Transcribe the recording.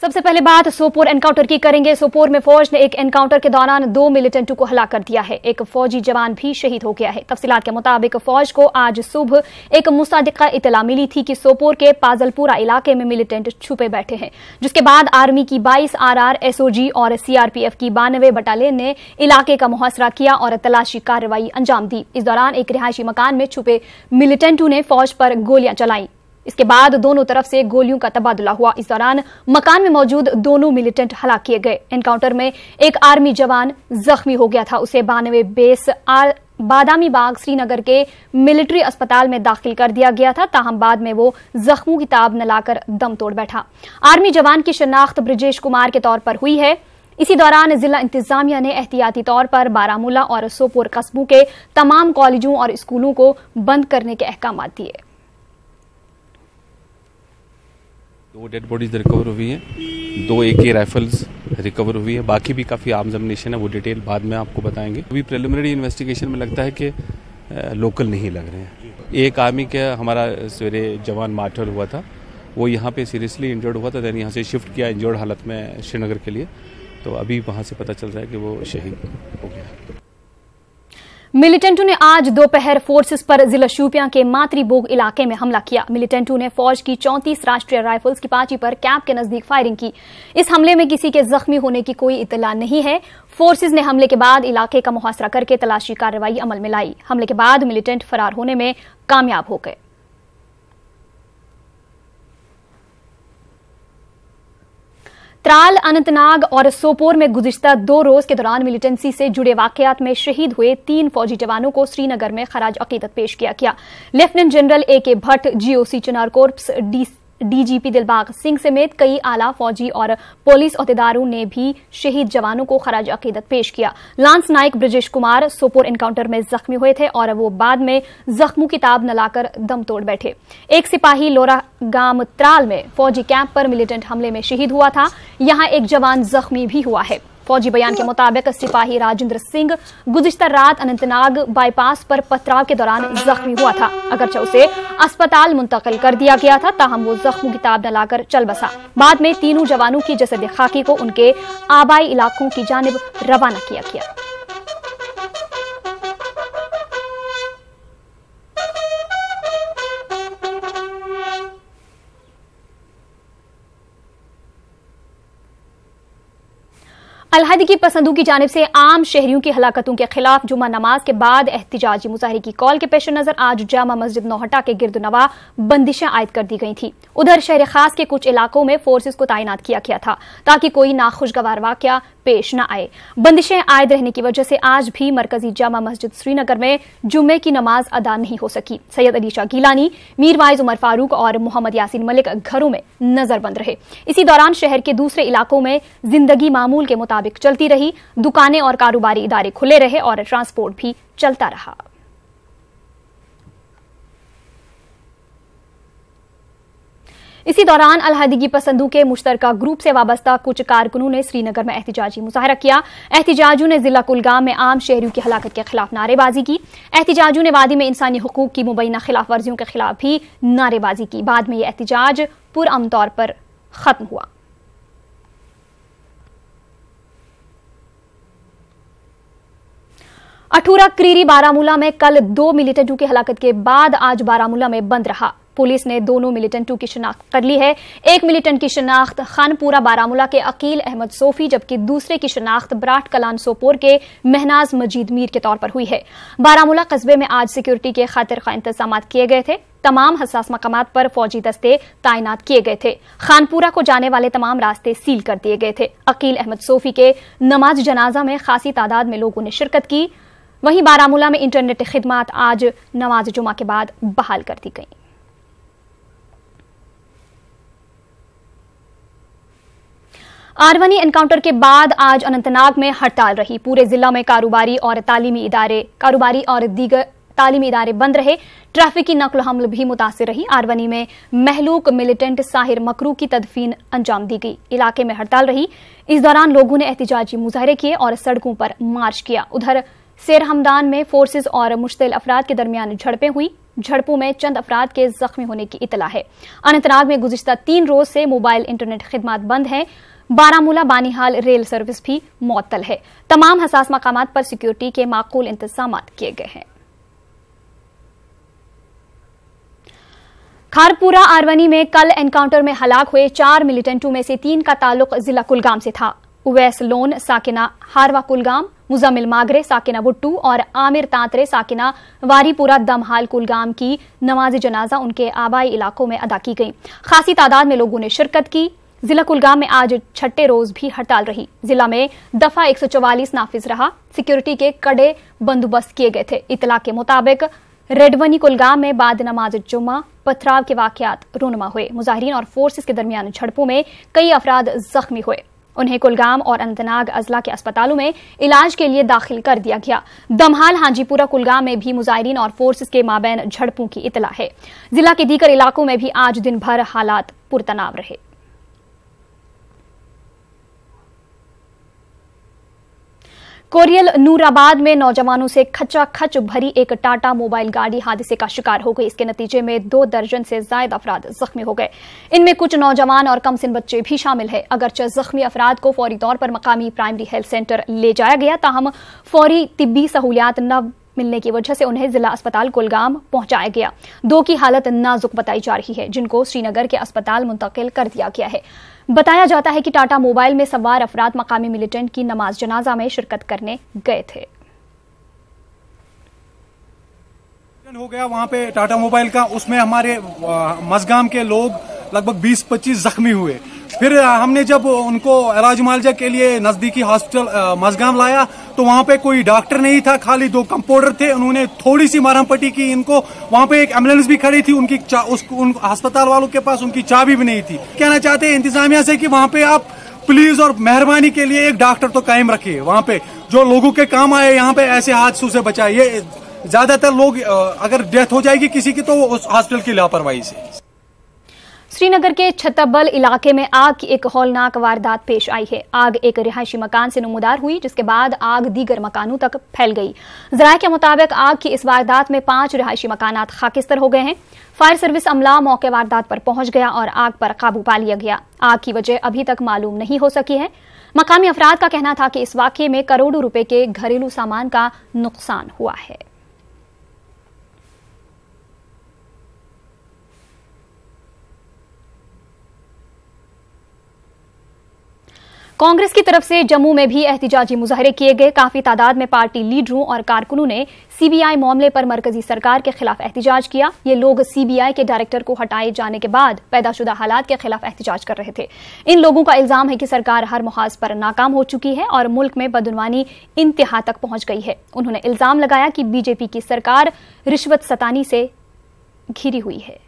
सबसे पहले बात सोपोर एनकाउंटर की करेंगे। सोपोर में फौज ने एक एनकाउंटर के दौरान 2 मिलिटेंटों को हलाक कर दिया है। एक फौजी जवान भी शहीद हो गया है। तफसीलात के मुताबिक फौज को आज सुबह एक मुसादिका इतला मिली थी कि सोपोर के पाजलपुरा इलाके में मिलिटेंट छुपे बैठे हैं, जिसके बाद आर्मी की 22 RR, SOG और CRPF की 92 बटालियन ने इलाके का मुहासरा किया और तलाशी कार्रवाई अंजाम दी। इस दौरान एक रिहायशी मकान में छुपे मिलिटेंटों ने फौज पर गोलियां चलाई। इसके बाद दोनों तरफ से गोलियों का तबादला हुआ। इस दौरान मकान में मौजूद दोनों मिलिटेंट हलाक किए गए। एनकाउंटर में एक आर्मी जवान जख्मी हो गया था। उसे 92 बेस बादामी बाग श्रीनगर के मिलिट्री अस्पताल में दाखिल कर दिया गया था, ताहम बाद में वो जख्मों की ताब न लाकर दम तोड़ बैठा। आर्मी जवान की शनाख्त ब्रजेश कुमार के तौर पर हुई है। इसी दौरान जिला इंतजामिया ने एहतियाती तौर पर बारामूला और सोपोर कस्बों के तमाम कॉलेजों और स्कूलों को बंद करने के अहकाम दिए। 2 डेड बॉडीज रिकवर हुई हैं, 2 AK राइफल्स रिकवर हुई है। बाकी भी काफ़ी आर्म्स एम्युनिशन है, वो डिटेल बाद में आपको बताएंगे। अभी प्रिलिमिनरी इन्वेस्टिगेशन में लगता है कि लोकल नहीं लग रहे हैं। एक आर्मी का हमारा सवेरे जवान मार्टर हुआ था, वो यहाँ पे सीरियसली इंजर्ड हुआ था, दैन यहाँ से शिफ्ट किया इंजर्ड हालत में श्रीनगर के लिए। तो अभी वहाँ से पता चल रहा है कि वो शहीद हो गया। मिलिटेंटों ने आज दोपहर फोर्सेस पर जिला शोपियां के मातरीबोग इलाके में हमला किया। मिलिटेंटों ने फौज की 34 राष्ट्रीय राइफल्स की पार्टी पर कैंप के नजदीक फायरिंग की। इस हमले में किसी के जख्मी होने की कोई इतला नहीं है। फोर्सेस ने हमले के बाद इलाके का मुहासरा करके तलाशी कार्रवाई अमल में लाई। हमले के बाद मिलिटेंट फरार होने में कामयाब हो गए। त्राल, अनंतनाग और सोपोर में गुज़िश्ता 2 रोज के दौरान मिलिटेंसी से जुड़े वाकयात में शहीद हुए 3 फौजी जवानों को श्रीनगर में खराज अकीदत पेश किया गया। Lieutenant general AK Bhatt, GOC चिनार कोर्प्स, DGP दिलबाग सिंह समेत कई आला फौजी और पुलिस अहदेदारों ने भी शहीद जवानों को खराज अकीदत पेश किया। लांस नाइक ब्रजेश कुमार सोपोर एनकाउंटर में जख्मी हुए थे और वो बाद में जख्मों की ताब न लाकर दम तोड़ बैठे। एक सिपाही लोरा गांव त्राल में फौजी कैंप पर मिलिटेंट हमले में शहीद हुआ था। यहां एक जवान जख्मी भी हुआ है। फौजी बयान के मुताबिक सिपाही राजेंद्र सिंह गुज़िश्ता रात अनंतनाग बाईपास पर पथराव के दौरान जख्मी हुआ था। अगरचे उसे अस्पताल मुंतकिल कर दिया गया था, ताहम वो जख्मों की ताब न लाकर चल बसा। बाद में तीनों जवानों की जसद खाकी को उनके आबाई इलाकों की जानिब रवाना किया गया। अलहदगी पसंदों की जानिब से आम शहरियों की हलाकतों के खिलाफ जुमा नमाज के बाद एहतिजाजी मुजाहरे की कॉल के पेश नजर आज जामा मस्जिद नौहटा के गिरद नवा बंदिशें आयद कर दी गई थी। उधर शहर खास के कुछ इलाकों में फोर्सेस को तैनात किया गया था ताकि कोई नाखुशगवार वाकया पेश न आए। बंदिशें आयद रहने की वजह से आज भी मरकजी जामा मस्जिद श्रीनगर में जुम्मे की नमाज अदा नहीं हो सकी। सैयद अली शाह गिलानी, मीरवाइज उमर फारूक और मोहम्मद यासीन मलिक घरों में नजरबंद रहे। इसी दौरान शहर के दूसरे इलाकों में जिंदगी मामूल के मुताबिक चलती रही। दुकानें और कारोबारी इदारे खुले रहे और ट्रांसपोर्ट भी चलता रहा। इसी दौरान अलहदगी पसंदों के मुश्तरका ग्रुप से वाबस्ता कुछ कारकुनों ने श्रीनगर में एहतिजाजी मुजाहरा किया। एहतिजाजियों ने जिला कुलगाम में आम शहरियों की हलाकत के खिलाफ नारेबाजी की। एहतिजाजियों ने वादी में इंसानी हुकूक की मुबैना खिलाफ वर्जियों के खिलाफ भी नारेबाजी की। बाद में यह एहतिजाज पुरअमन तौर पर खत्म हुआ। अठूरा क्रीरी बारामूला में कल 2 मिलिटेंटों की हलाकत के बाद आज बारामूला में बंद रहा। पुलिस ने दोनों मिलिटेंटों की शिनाख्त कर ली है। एक मिलिटेंट की शिनाख्त खानपुरा बारामूला के अकील अहमद सोफी, जबकि दूसरे की शिनाख्त बराट कलान सोपोर के महनाज मजीद मीर के तौर पर हुई है। बारामूला कस्बे में आज सिक्योरिटी के खातिर इंतजाम किए गए थे। तमाम हसास मकामात पर फौजी दस्ते तैनात किए गए थे। खानपुरा को जाने वाले तमाम रास्ते सील कर दिए गए थे। अकील अहमद सोफी के नमाज जनाजा में खासी तादाद में लोगों ने शिरकत की। वहीं बारामूला में इंटरनेट खिदमात आज नमाज जुमा के बाद बहाल कर दी गई। आरवनी एनकाउंटर के बाद आज अनंतनाग में हड़ताल रही। पूरे जिला में कारोबारी और दीगर तालीमी इदारे बंद रहे। ट्रैफिक की नकल हमल भी मुतासिर रही। आरवनी में महलूक मिलिटेंट साहिर मकरू की तदफीन अंजाम दी गई। इलाके में हड़ताल रही। इस दौरान लोगों ने एहतिजाजी मुजाहरे किए और सड़कों पर मार्च किया। उधर शेर हमदान में फोर्सेस और मुश्तिल अफराद के दरमियान झड़पें हुई। झड़पों में चंद अफराद के जख्मी होने की इतला है। अनंतनाग में गुज़िश्ता 3 रोज से मोबाइल इंटरनेट खिदमत बंद है। बारामूला बानीहाल रेल सर्विस भी मुअत्तल है। तमाम हसास मकामात पर सिक्योरिटी के माकूल इंतजाम किए गए हैं। खारपुरा आरवनी में कल एनकाउंटर में हलाक हुए 4 मिलिटेंटों में से 3 का ताल्लुक जिला कुलगाम से था। उवैस लोन साकिना हारवा कुलगाम, मुजम्मिल मागरे साकिना बुट्टू और आमिर तांतरे साकिना वारीपुरा दमहाल कुलगाम की नमाज जनाजा उनके आबाई इलाकों में अदा की गई। खासी तादाद में लोगों ने शिरकत की। जिला कुलगाम में आज छठे रोज भी हड़ताल रही। जिला में दफा 144 नाफिज रहा। सिक्योरिटी के कड़े बंदोबस्त किए गए थे। इतला के मुताबिक रेडवनी कुलगाम में बाद नमाज जुम्मा पथराव के वाकयात रूनुमा हुए। मुजाहिरीन और फोर्सेस के दरमियान झड़पों में कई अफराद जख्मी हुए। उन्हें कुलगाम और अनंतनाग अजला के अस्पतालों में इलाज के लिए दाखिल कर दिया गया। दमहाल हाजीपुरा कुलगाम में भी मुजाहिरीन और फोर्सेस के माबैन झड़पों की इतला है। जिला के दीगर इलाकों में भी आज दिन भर हालात पुरतनाव रहे। कोरियल नूराबाद में नौजवानों से खचाखच भरी एक टाटा मोबाइल गाड़ी हादसे का शिकार हो गई। इसके नतीजे में 2 दर्जन से ज्यादा अफराद जख्मी हो गए। इनमें कुछ नौजवान और कमसिन बच्चे भी शामिल हैं। अगरचे जख्मी अफराद को फौरी तौर पर मकामी प्राइमरी हेल्थ सेंटर ले जाया गया, ताहम फौरी तिब्बी सहूलियात न मिलने की वजह से उन्हें जिला अस्पताल कुलगाम पहुंचाया गया। 2 की हालत नाजुक बताई जा रही है, जिनको श्रीनगर के अस्पताल मुंतकिल कर दिया गया है। बताया जाता है कि टाटा मोबाइल में सवार अफराद मकामी मिलिटेंट की नमाज जनाजा में शिरकत करने गए थे। हो गया वहां पे टाटा मोबाइल का, उसमें हमारे मजगाम के लोग लगभग 20-25 जख्मी हुए। फिर हमने जब उनको इलाज मुआवजा के लिए नजदीकी हॉस्पिटल मजगाम लाया तो वहां पे कोई डॉक्टर नहीं था, खाली 2 कंपाउंडर थे। उन्होंने थोड़ी सी मरहम पट्टी की इनको। वहां पे एक एम्बुलेंस भी खड़ी थी, उनकी उन अस्पताल वालों के पास उनकी चाबी भी नहीं थी। कहना चाहते हैं इंतजामिया से कि वहां पे आप प्लीज और मेहरबानी के लिए एक डॉक्टर तो कायम रखिए, वहां पे जो लोगों के काम आए, यहाँ पे ऐसे हादसों से बचाइए। ज्यादातर लोग अगर डेथ हो जाएगी किसी की तो उस हॉस्पिटल की लापरवाही से। श्रीनगर के छतबल इलाके में आग की एक हौलनाक वारदात पेश आई है। आग एक रिहायशी मकान से नमूदार हुई, जिसके बाद आग दीगर मकानों तक फैल गई। ज़राए के मुताबिक आग की इस वारदात में 5 रिहायशी मकानात खाकिस्तर हो गए हैं। फायर सर्विस अमला मौके वारदात पर पहुंच गया और आग पर काबू पा लिया गया। आग की वजह अभी तक मालूम नहीं हो सकी है। मकामी अफराद का कहना था कि इस वाकये में करोड़ों रुपए के घरेलू सामान का नुकसान हुआ है। कांग्रेस की तरफ से जम्मू में भी एहतिजाजी मुजाहरे किए गए। काफी तादाद में पार्टी लीडरों और कारकुनों ने सीबीआई मामले पर मरकजी सरकार के खिलाफ एहतिजाज किया। ये लोग सीबीआई के डायरेक्टर को हटाए जाने के बाद पैदाशुदा हालात के खिलाफ एहतिजाज कर रहे थे। इन लोगों का इल्जाम है कि सरकार हर मुहाज पर नाकाम हो चुकी है और मुल्क में बदउनवानी इंतहा तक पहुंच गई है। उन्होंने इल्जाम लगाया कि बीजेपी की सरकार रिश्वत सतानी से घिरी हुई है।